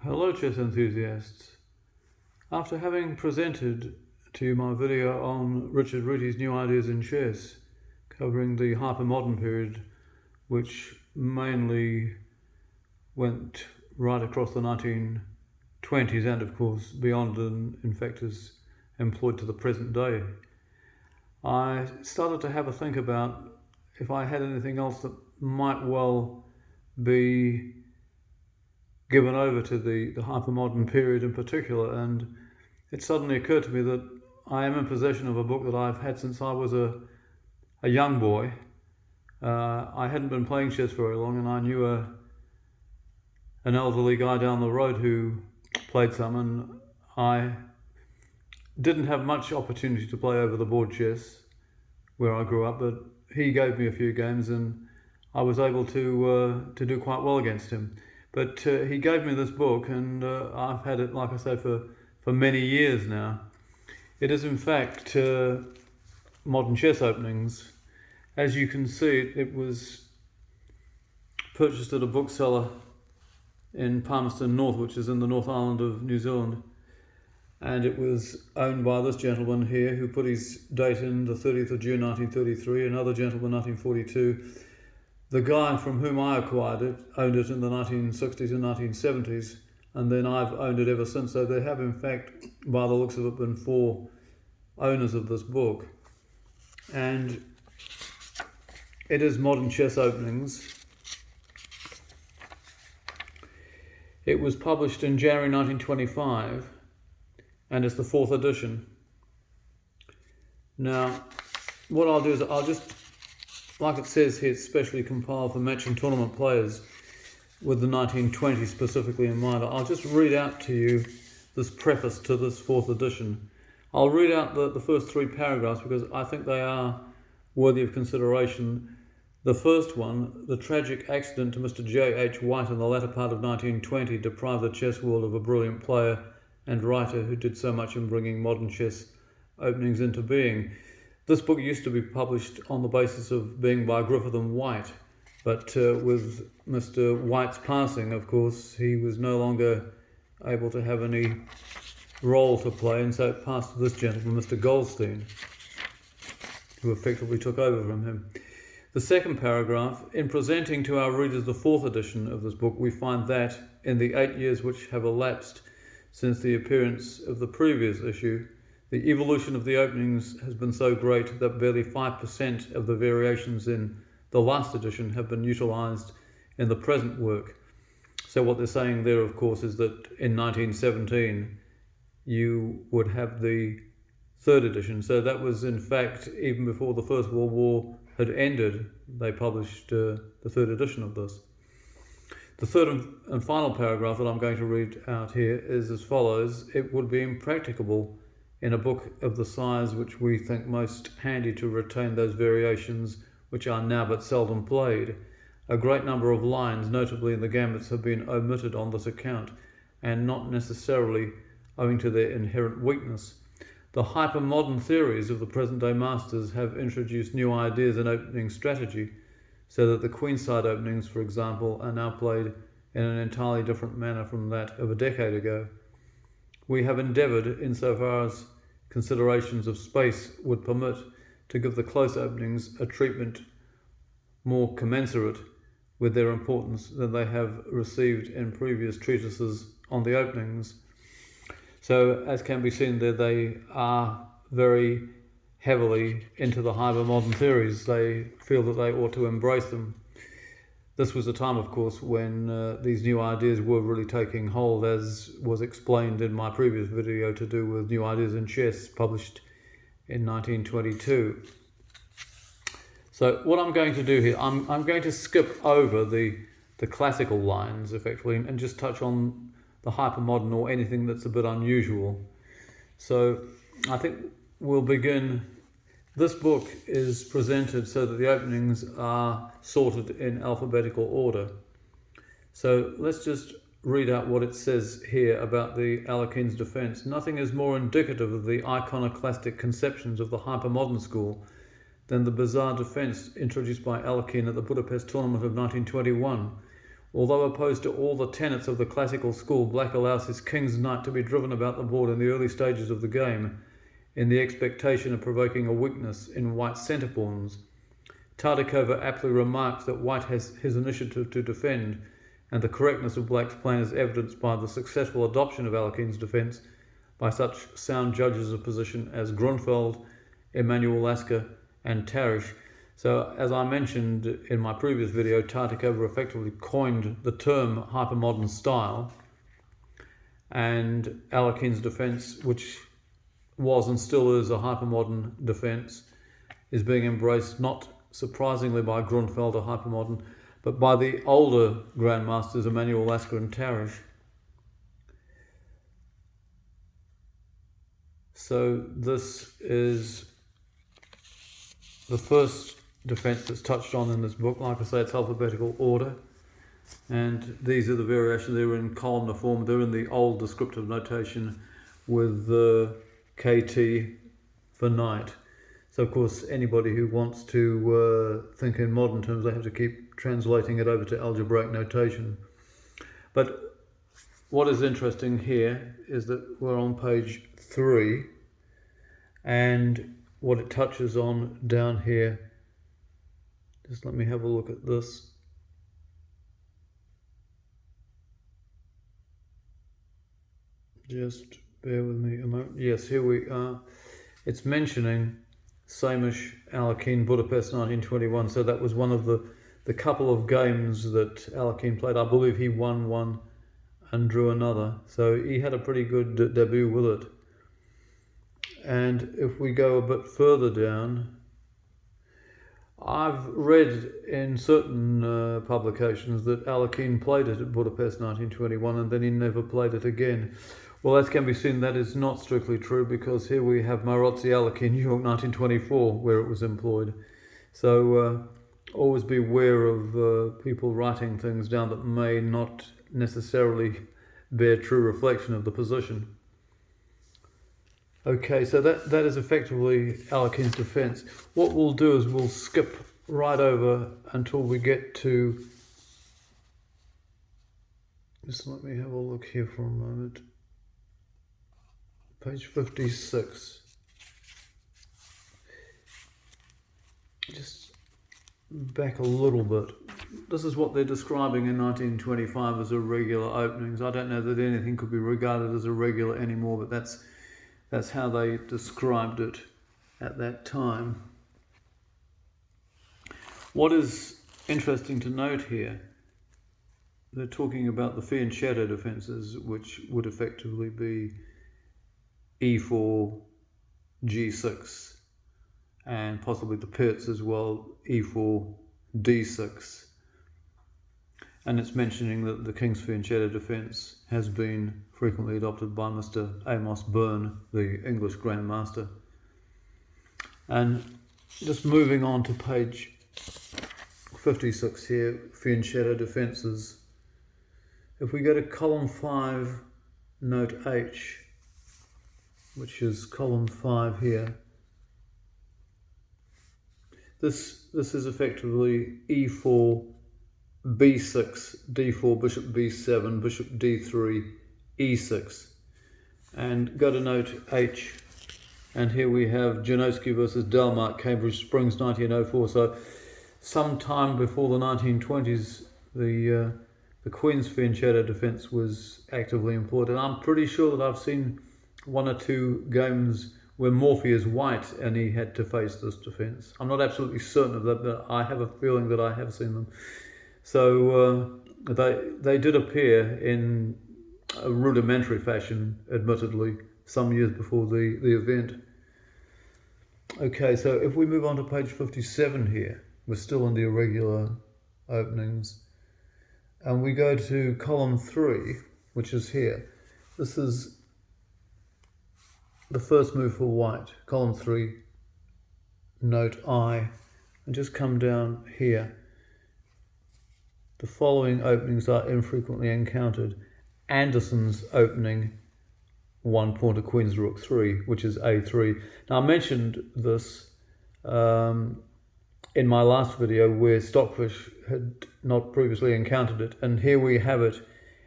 Hello chess enthusiasts. After having presented to you my video on Richard Reti's new ideas in chess, covering the hypermodern period, which mainly went right across the 1920s and of course beyond, and in fact is employed to the present day, I started to have a think about if I had anything else that might well be given over to the hypermodern period in particular, and it suddenly occurred to me that I am in possession of a book that I've had since I was a young boy. I hadn't been playing chess very long, and I knew an elderly guy down the road who played some, and I didn't have much opportunity to play over the board chess where I grew up, but he gave me a few games and I was able to do quite well against him. But he gave me this book, and I've had it, like I say, for many years now. It is in fact Modern Chess Openings. As you can see, it was purchased at a bookseller in Palmerston North, which is in the North Island of New Zealand. And it was owned by this gentleman here, who put his date in the 30th of June 1933, another gentleman 1942. The guy from whom I acquired it owned it in the 1960s and 1970s, and then I've owned it ever since. So there have, in fact, by the looks of it, been 4 owners of this book. And it is Modern Chess Openings. It was published in January 1925, and it's the 4th edition. Now, what I'll do is I'll just, like it says here, it's specially compiled for match and tournament players with the 1920s specifically in mind. I'll just read out to you this preface to this 4th edition. I'll read out the first 3 paragraphs because I think they are worthy of consideration. The first one: the tragic accident to Mr. J.H. White in the latter part of 1920 deprived the chess world of a brilliant player and writer who did so much in bringing modern chess openings into being. This book used to be published on the basis of being by Griffith and White, but with Mr. White's passing, of course, he was no longer able to have any role to play, and so it passed to this gentleman, Mr. Goldstein, who effectively took over from him. The second paragraph: in presenting to our readers the 4th edition of this book, we find that in the 8 years which have elapsed since the appearance of the previous issue, the evolution of the openings has been so great that barely 5% of the variations in the last edition have been utilised in the present work. So what they're saying there, of course, is that in 1917 you would have the 3rd edition. So that was, in fact, even before the First World War had ended, they published the 3rd edition of this. The third and final paragraph that I'm going to read out here is as follows: it would be impracticable in a book of the size which we think most handy to retain those variations which are now but seldom played. A great number of lines, notably in the gambits, have been omitted on this account, and not necessarily owing to their inherent weakness. The hypermodern theories of the present-day masters have introduced new ideas in opening strategy, so that the queenside openings, for example, are now played in an entirely different manner from that of a decade ago. We have endeavoured, insofar as considerations of space would permit, to give the close openings a treatment more commensurate with their importance than they have received in previous treatises on the openings. So, as can be seen there, they are very heavily into the hypermodern theories. They feel that they ought to embrace them. This was a time, of course, when these new ideas were really taking hold, as was explained in my previous video to do with New Ideas in Chess, published in 1922. So what I'm going to do here, I'm going to skip over the classical lines, effectively, and just touch on the hypermodern or anything that's a bit unusual. So I think we'll begin. This book is presented so that the openings are sorted in alphabetical order. So let's just read out what it says here about the Alekhine's defense. Nothing is more indicative of the iconoclastic conceptions of the hypermodern school than the bizarre defense introduced by Alekhine at the Budapest tournament of 1921, Although opposed to all the tenets of the classical school, black allows his king's knight to be driven about the board in the early stages of the game, in the expectation of provoking a weakness in white's centre pawns. Tartakova aptly remarks that white has his initiative to defend, and the correctness of black's plan is evidenced by the successful adoption of Alekhine's defence by such sound judges of position as Grunfeld, Emanuel Lasker and Tarish. So, as I mentioned in my previous video, Tartakova effectively coined the term hypermodern style, and Alekhine's defence, which was and still is a hypermodern defence, is being embraced not surprisingly by Grunfeld, a hypermodern, but by the older grandmasters Emanuel Lasker and Tarish. So this is the first defence that's touched on in this book. Like I say, it's alphabetical order, and these are the variations. They're in columnar form. They're in the old descriptive notation with the KT for knight. So of course anybody who wants to think in modern terms, they have to keep translating it over to algebraic notation. But what is interesting here is that we're on page 3, and what it touches on down here, just let me have a look at this. Just bear with me a moment. Yes, here we are. It's mentioning Samish, Alekhine, Budapest 1921. So that was one of the couple of games that Alekhine played. I believe he won one and drew another. So he had a pretty good debut with it. And if we go a bit further down, I've read in certain publications that Alekhine played it at Budapest 1921 and then he never played it again. Well, as can be seen, that is not strictly true, because here we have Marozzi Alekhine, New York 1924, where it was employed. So always beware of people writing things down that may not necessarily bear true reflection of the position. Okay, so that is effectively Alekhine's defence. What we'll do is we'll skip right over until we get to, just let me have a look here for a moment, page 56. Just back a little bit. This is what they're describing in 1925 as irregular openings. I don't know that anything could be regarded as irregular anymore, but that's how they described it at that time. What is interesting to note here, they're talking about the fianchetto defences, which would effectively be E4, G6, and possibly the pits as well, E4, D6. And it's mentioning that the King's fianchetto defence has been frequently adopted by Mr. Amos Byrne, the English Grand Master. And just moving on to page 56 here, fianchetto defences. If we go to column 5, note H, which is column 5 here, this is effectively E4, B6, D4, bishop B7, bishop D3, E6. And go to note H, and here we have Janowski versus Delmark, Cambridge Springs 1904. So sometime before the 1920s, the Queen's fianchetto defence was actively employed, and I'm pretty sure that I've seen one or two games where Morphy is white and he had to face this defence. I'm not absolutely certain of that, but I have a feeling that I have seen them. So they did appear in a rudimentary fashion, admittedly, some years before the event. Okay, so if we move on to page 57 here, we're still in the irregular openings, and we go to column 3, which is here. This is the first move for white, column 3, note I, and just come down here. The following openings are infrequently encountered. Anderson's opening, 1 pawn to Queen's Rook 3, which is A3. Now I mentioned this in my last video where Stockfish had not previously encountered it. And here we have it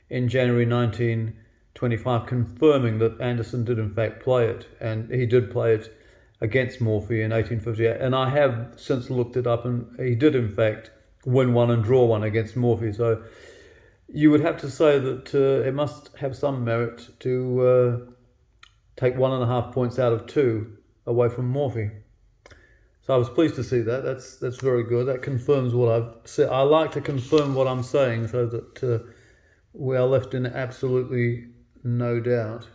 in January 1925, confirming that Anderson did in fact play it. And he did play it against Morphy in 1858. And I have since looked it up, and he did in fact win one and draw one against Morphy. So you would have to say that it must have some merit to take 1.5 points out of 2 away from Morphy. So I was pleased to see that. That's very good. That confirms what I've said. I like to confirm what I'm saying so that we are left in absolutely no doubt.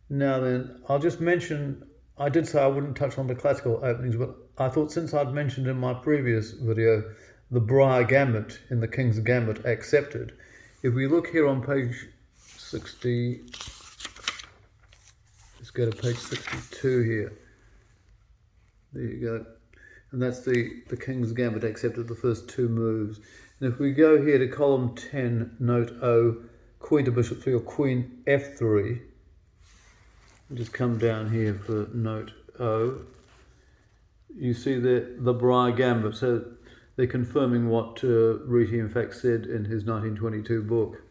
Now then, I'll just mention, I did say I wouldn't touch on the classical openings, but I thought since I'd mentioned in my previous video the Briar Gambit in the King's Gambit accepted, if we look here on page 60, let's go to page 62 here. There you go. And that's the King's Gambit accepted, the first 2 moves. And if we go here to column 10, note O, Queen to Bishop 3 or Queen F3, we'll just come down here for note O. You see the Briar Gambit. So they're confirming what Reti in fact said in his 1922 book.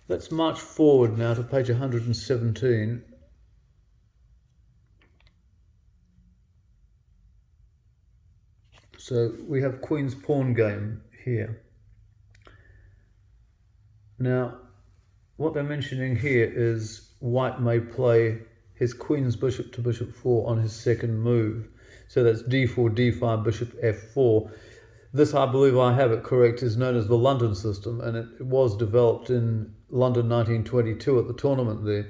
Let's march forward now to page 117. So we have Queen's Pawn game here. Now, what they're mentioning here is White may play his Queen's Bishop to Bishop 4 on his second move. So that's D4, D5, Bishop F4. This, I believe I have it correct, is known as the London system, and it was developed in London 1922 at the tournament there.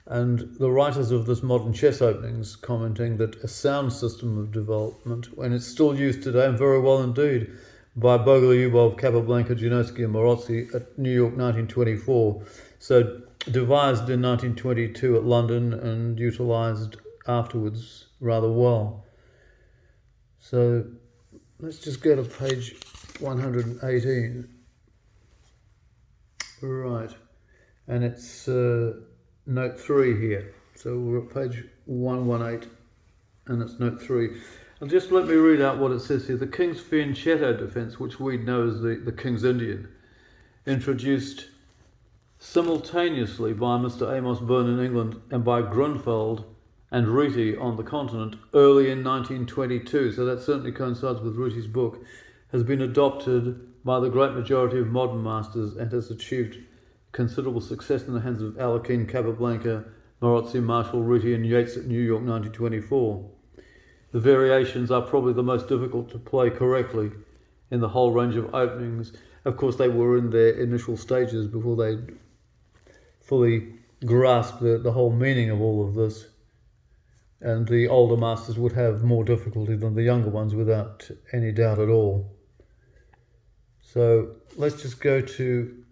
And the writers of this modern chess openings commenting that a sound system of development, and it's still used today and very well indeed, by Bogolyubov, Capablanca, Junovsky and Morozzi at New York 1924. So devised in 1922 at London and utilized afterwards rather well. So let's just go to page 118. Right, and it's note 3 here. So we're at page 118 and it's note 3. And just let me read out what it says here. The King's Fianchetto defense, which we know as the King's Indian, introduced simultaneously by Mr. Amos Byrne in England and by Grunfeld and Reti on the continent early in 1922, so that certainly coincides with Reti's book, has been adopted by the great majority of modern masters and has achieved considerable success in the hands of Alekhine, Capablanca, Morozzi, Marshall, Reti and Yates at New York 1924. The variations are probably the most difficult to play correctly in the whole range of openings. Of course, they were in their initial stages before they fully grasped the whole meaning of all of this. And the older masters would have more difficulty than the younger ones without any doubt at all. So let's just go to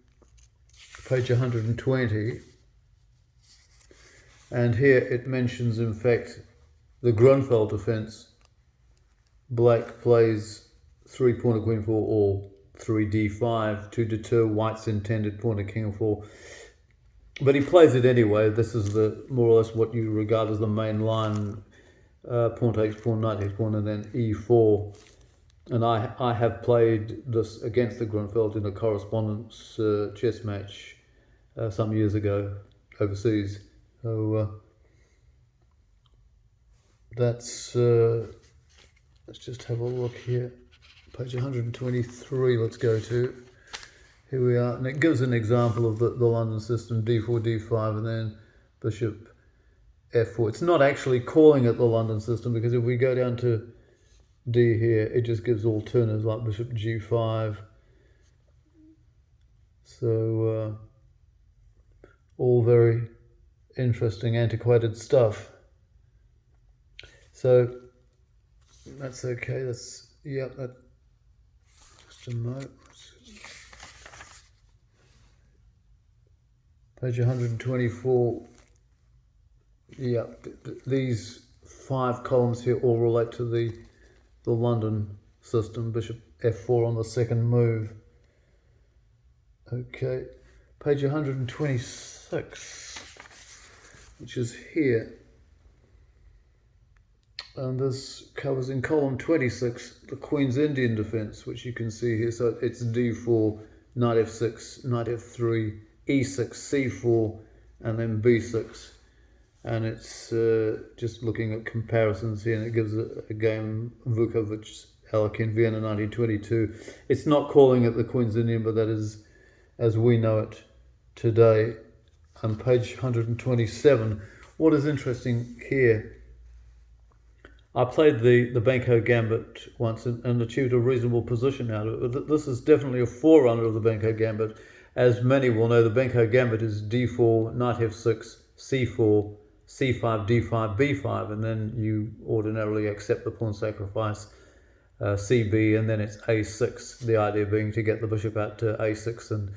page 120. And here it mentions, in fact, the Grunfeld defense. Black plays 3 pawn to queen 4 or 3 d5 to deter White's intended pawn to king 4. But he plays it anyway. This is the more or less what you regard as the main line. Pawn takes pawn, knight takes pawn, and then e4. And I have played this against the Grunfeld in a correspondence chess match some years ago overseas. So that's let's just have a look here. Page 123, let's go to. Here we are, and it gives an example of the London system, d4, d5, and then bishop f4. It's not actually calling it the London system, because if we go down to d here, it just gives alternatives like bishop g5. So all very interesting, antiquated stuff. So that's okay. That's, yeah, that, just a moment. Page 124. Yeah, these 5 columns here all relate to the London system. Bishop f4 on the second move. Okay, page 126, which is here. And this covers in column 26 the Queen's Indian defense, which you can see here. So it's d4, knight f6, knight f3, e6, c4, and then b6. And it's just looking at comparisons here, and it gives a game Vukovic, Alekhine, Vienna 1922. It's not calling it the Queen's Indian, but that is as we know it today. On page 127, what is interesting here, I played the Benko Gambit once and achieved a reasonable position out of it. This is definitely a forerunner of the Benko Gambit. As many will know, the Benko Gambit is d4, knight f6, c4, c5, d5, b5, and then you ordinarily accept the pawn sacrifice, cb, and then it's a6, the idea being to get the bishop out to a6 and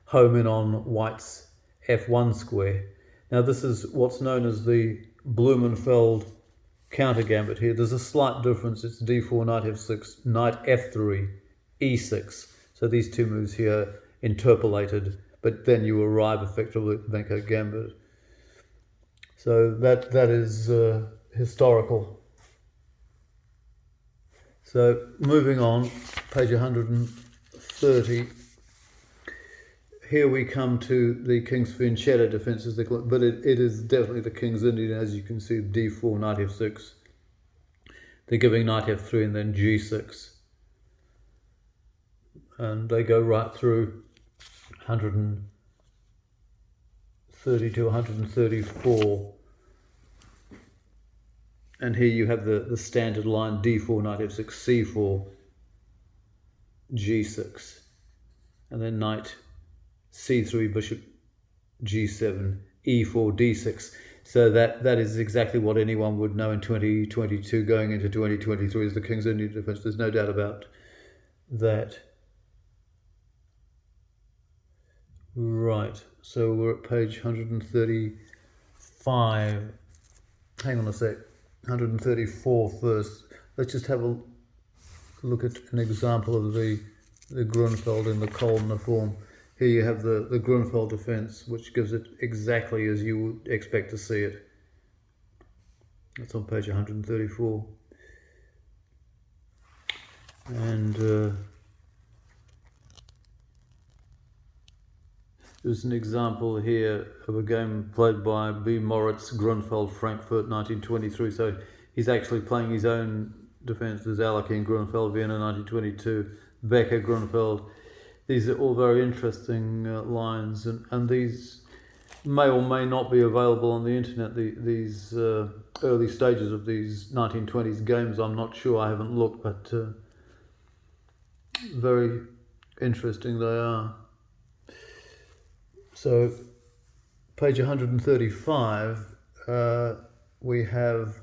home in on white's f1 square. Now this is what's known as the Blumenfeld counter gambit here. There's a slight difference. It's d4, knight f6, knight f3, e6. So these two moves here interpolated, but then you arrive effectively at the Benko gambit. So that is historical. So moving on, page 130. Here we come to the King's Fianchetto defense, as they call it, but it is definitely the King's Indian, as you can see, d4, knight f6. They're giving knight f3 and then g6. And they go right through 130 to 134. And here you have the standard line d4, knight f6, c4, g6. And then knight c3, bishop g7, e4, d6. So that is exactly what anyone would know in 2022 going into 2023 as the King's Indian defense. There's no doubt about that. Right, so we're at page 135. Hang on a sec. 134 first. Let's just have a look at an example of the Grunfeld in the columnar form. Here you have the Grunfeld defense, which gives it exactly as you would expect to see it. That's on page 134. And there's an example here of a game played by B. Moritz, Grunfeld, Frankfurt, 1923. So he's actually playing his own defense. There's Alekhine, Grunfeld, Vienna, 1922, Becker, Grunfeld. These are all very interesting lines, and these may or may not be available on the internet. These early stages of these 1920s games, I'm not sure, I haven't looked, but very interesting they are. So, page 135, we have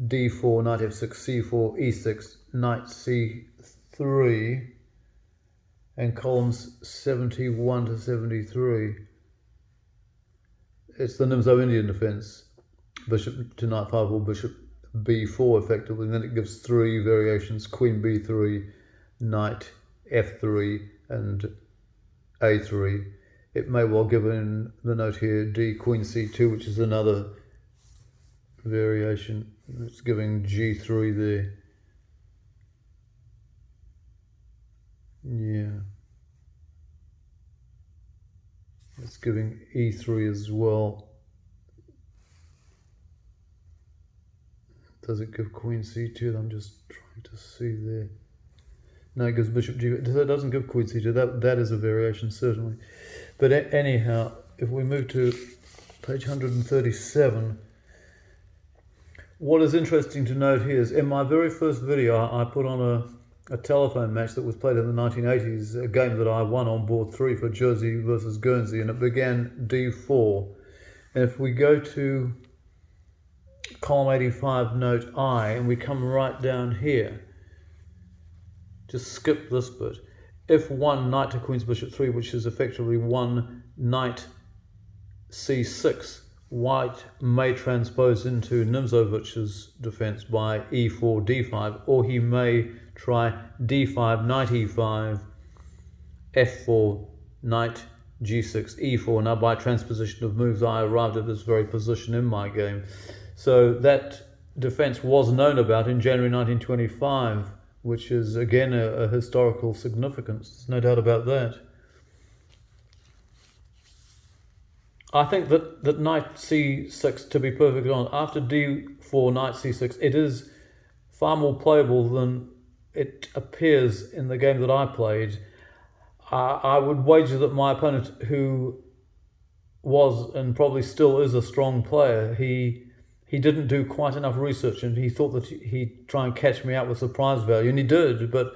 d4, knight f6, c4, e6, knight c3, and columns 71 to 73. It's the Nimzo Indian defense, bishop to knight 5 or bishop b4 effectively, and then it gives three variations: queen b3, knight f3, and a3. It may well give in the note here d queen c2, which is another variation. It's giving g3 there. Yeah. It's giving e3 as well. Does it give queen c2? I'm just trying to see there. No, it gives bishop g. It doesn't give queen c2. That is a variation, certainly. But anyhow, if we move to page 137, what is interesting to note here is in my very first video, I put on a telephone match that was played in the 1980s, a game that I won on board 3 for Jersey versus Guernsey, and it began d4. And if we go to column 85, note I, and we come right down here, just skip this bit. F1, knight to queen's bishop 3, which is effectively one knight c6, white may transpose into Nimzovic's defense by e4, d5, or he may try d5, knight e5, f4, knight g6, e4. Now by transposition of moves, I arrived at this very position in my game. So that defense was known about in January 1925, which is again a historical significance. There's no doubt about that. I think that knight c6, to be perfectly honest, after d4, knight c6, it is far more playable than it appears in the game that I played. I would wager that my opponent, who was and probably still is a strong player, he didn't do quite enough research, and he thought that he'd try and catch me out with surprise value, and he did, but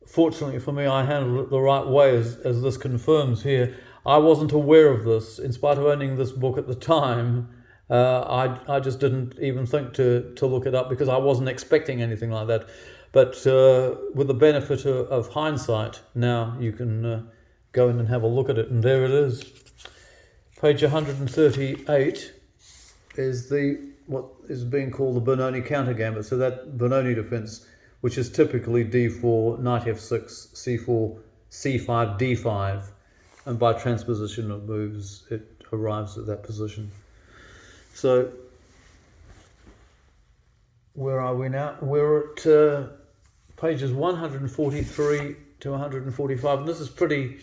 fortunately for me, I handled it the right way, as this confirms here. I wasn't aware of this, in spite of owning this book at the time. I just didn't even think to look it up, because I wasn't expecting anything like that. But with the benefit of hindsight, now you can go in and have a look at it, and there it is. Page 138 is what is being called the Benoni counter gambit. So that Benoni defense, which is typically d4, knight f6, c4, c5, d5, and by transposition of moves, it arrives at that position. So where are we now? We're at pages 143 to 145, and this is pretty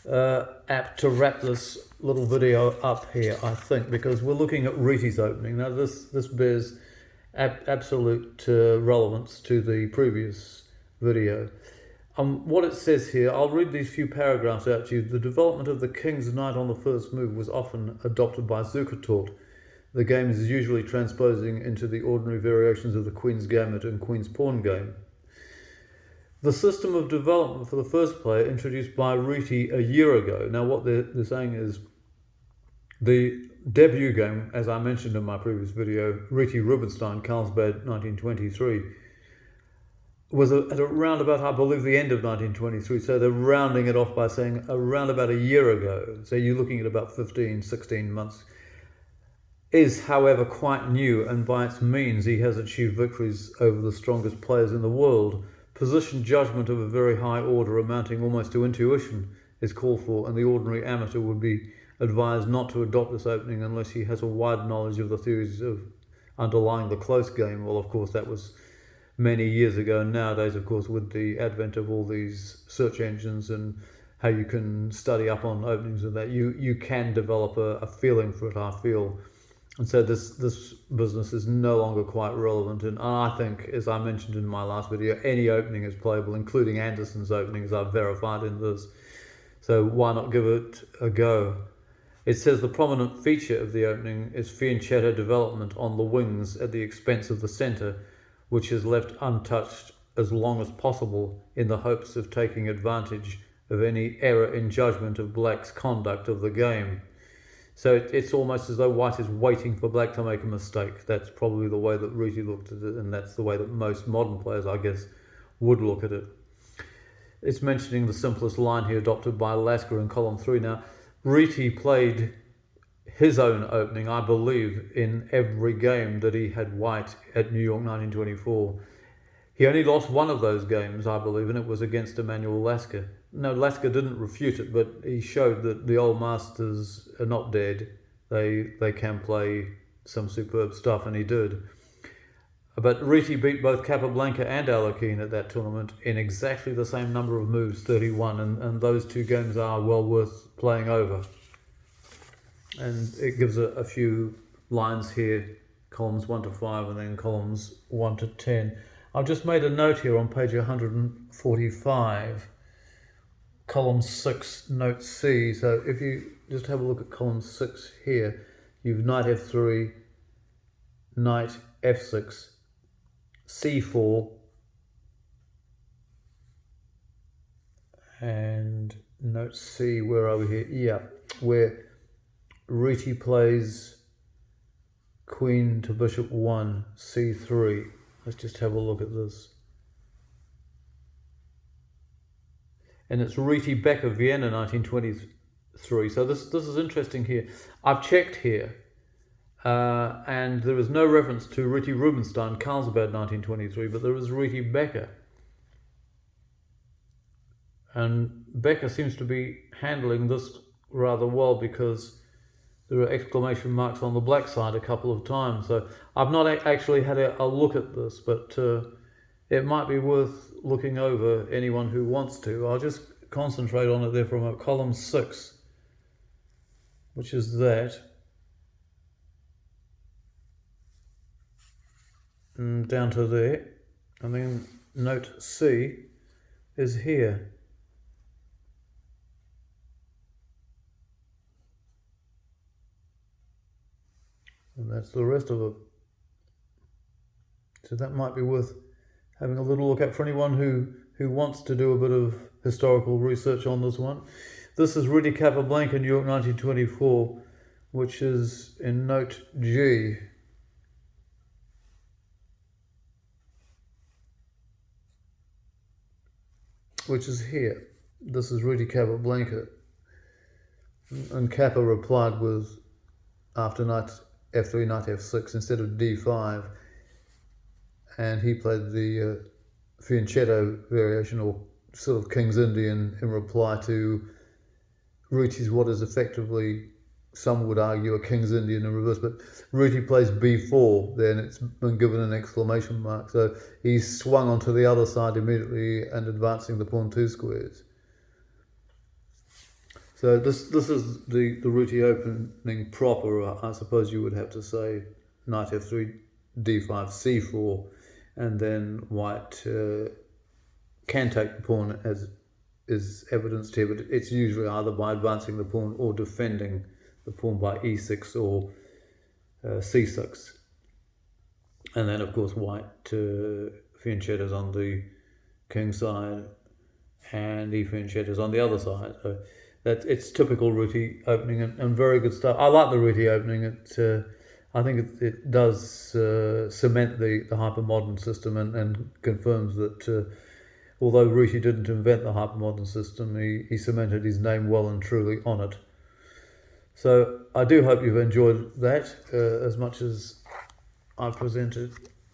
apt to wrap this little video up here, I think, because we're looking at Reti's opening. Now this bears absolute relevance to the previous video. What it says here, I'll read these few paragraphs out to you. The development of the king's knight on the first move was often adopted by Zukertort. The game is usually transposing into the ordinary variations of the queen's gambit and queen's pawn game. The system of development for the first player introduced by Reti a year ago. Now what they're saying is the debut game, as I mentioned in my previous video, Reti Rubinstein, Carlsbad 1923, was at around about, I believe, the end of 1923. So they're rounding it off by saying around about a year ago. So you're looking at about 15, 16 months. Is, however, quite new, and by its means he has achieved victories over the strongest players in the world. Position judgment of a very high order, amounting almost to intuition, is called for, and the ordinary amateur would be advised not to adopt this opening unless he has a wide knowledge of the theories of underlying the close game. Well, of course, that was many years ago, and nowadays, of course, with the advent of all these search engines and how you can study up on openings and that, you can develop a feeling for it, I feel. And so this business is no longer quite relevant, and I think, as I mentioned in my last video, any opening is playable, including Anderson's openings. I've verified in this, so why not give it a go? It says the prominent feature of the opening is fianchetto development on the wings at the expense of the centre, which is left untouched as long as possible in the hopes of taking advantage of any error in judgment of black's conduct of the game. So it's almost as though white is waiting for black to make a mistake. That's probably the way that Reti looked at it, and that's the way that most modern players, I guess, would look at it. It's mentioning the simplest line here adopted by Lasker in column 3. Now, Reti played his own opening, I believe, in every game that he had white at New York 1924. He only lost one of those games, I believe, and it was against Emanuel Lasker. No, Lasker didn't refute it, but he showed that the old masters are not dead. They can play some superb stuff, and he did. But Reti beat both Capablanca and Alekhine at that tournament in exactly the same number of moves, 31, and those two games are well worth playing over. And it gives a few lines here, columns 1 to 5 and then columns 1 to 10. I've just made a note here on page 145, column 6, note C. So if you just have a look at column 6 here, you've knight f3, knight f6, c4, and note C, where are we here? Yeah, where Reti plays queen to bishop 1, c3. Let's just have a look at this. And it's Reti Becker, Vienna, 1923. So this is interesting here. I've checked here, and there is no reference to Reti Rubinstein, Carlsbad, 1923, but there is Reti Becker. And Becker seems to be handling this rather well, because there are exclamation marks on the black side a couple of times. So I've not actually had a look at this, but it might be worth looking over, anyone who wants to. I'll just concentrate on it there from column 6, which is that. And down to there. And then note C is here. And that's the rest of it. So that might be worth having a little look at for anyone who wants to do a bit of historical research on this one. This is Reti Capablanca, New York, 1924, which is in note G. Which is here. This is Reti Capablanca. And Kappa replied with, after knight f3, knight f6 instead of d5. And he played the fianchetto variation, or sort of King's Indian, in reply to Reti's what is effectively, some would argue, a King's Indian in reverse, but Reti plays b4, then it's been given an exclamation mark. So he's swung onto the other side immediately and advancing the pawn 2 squares. So this is the Reti opening proper. I suppose you would have to say knight f3, d5, c4, and then white can take the pawn, as is evidenced here, but it's usually either by advancing the pawn or defending the pawn by e6 or c6. And then, of course, white fianchettas on the king side and e fianchettas on the other side. So it's typical Reti opening and very good stuff. I like the Reti opening. I think it does cement the hypermodern system and confirms that although Reti didn't invent the hypermodern system, he cemented his name well and truly on it. So I do hope you've enjoyed that as much as I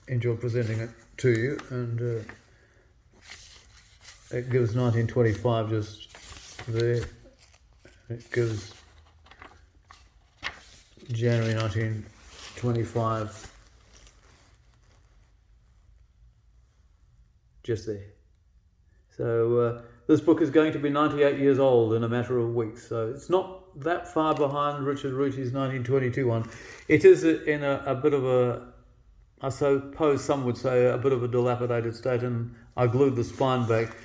enjoyed presenting it to you. And it gives 1925 just there. It gives January 1925 just there. So this book is going to be 98 years old in a matter of weeks, so it's not that far behind Richard Reti's 1922 one. It is in a bit of a, I suppose some would say, a bit of a dilapidated state, and I glued the spine back.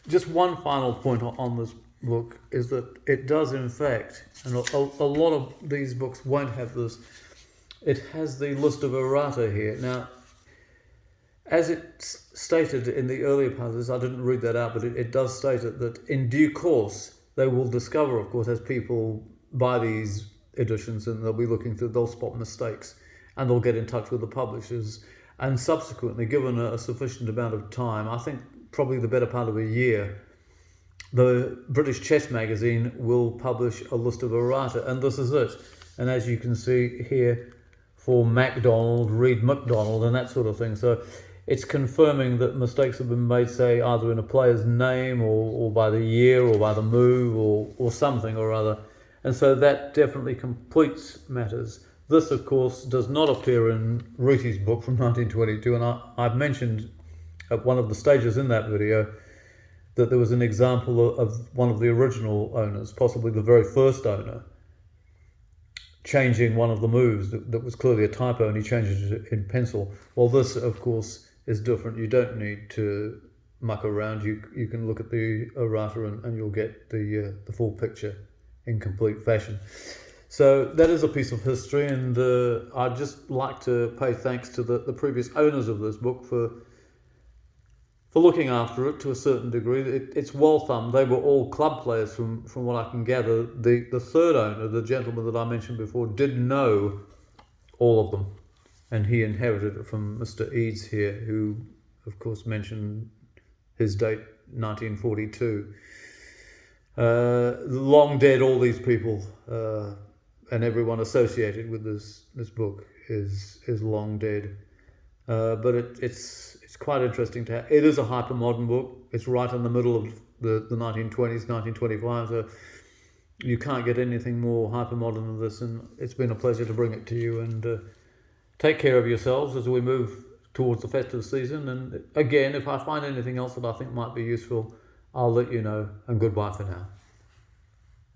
Just one final point on this book is that it does, in fact, and a lot of these books won't have this, it has the list of errata here. Now, as it's stated in the earlier part of this, I didn't read that out, but it does state it, that in due course they will discover, of course, as people buy these editions, and they'll be looking through, they'll spot mistakes and they'll get in touch with the publishers. And subsequently, given a sufficient amount of time, I think probably the better part of a year, the British Chess Magazine will publish a list of errata, and this is it. And as you can see here, for MacDonald, read MacDonald, and that sort of thing. So it's confirming that mistakes have been made, say, either in a player's name or by the year or by the move or something or other. And so that definitely completes matters. This, of course, does not appear in Reti's book from 1922, and I've mentioned at one of the stages in that video that there was an example of one of the original owners, possibly the very first owner, changing one of the moves that was clearly a typo, and he changed it in pencil. Well, this, of course, is different. You don't need to muck around. You can look at the errata and you'll get the full picture in complete fashion. So that is a piece of history, and I'd just like to pay thanks to the previous owners of this book for looking after it to a certain degree. It's well thumbed. They were all club players from what I can gather. The third owner, the gentleman that I mentioned before, did know all of them, and he inherited it from Mr. Eads here, who of course mentioned his date 1942. Long dead, all these people, and everyone associated with this book is long dead. But it's quite interesting to have. It is a hypermodern book. It's right in the middle of the 1920s, 1925. So You can't get anything more hypermodern than this, and it's been a pleasure to bring it to you. And take care of yourselves as we move towards the festive season. And again, if I find anything else that I think might be useful, I'll let you know. And goodbye for now.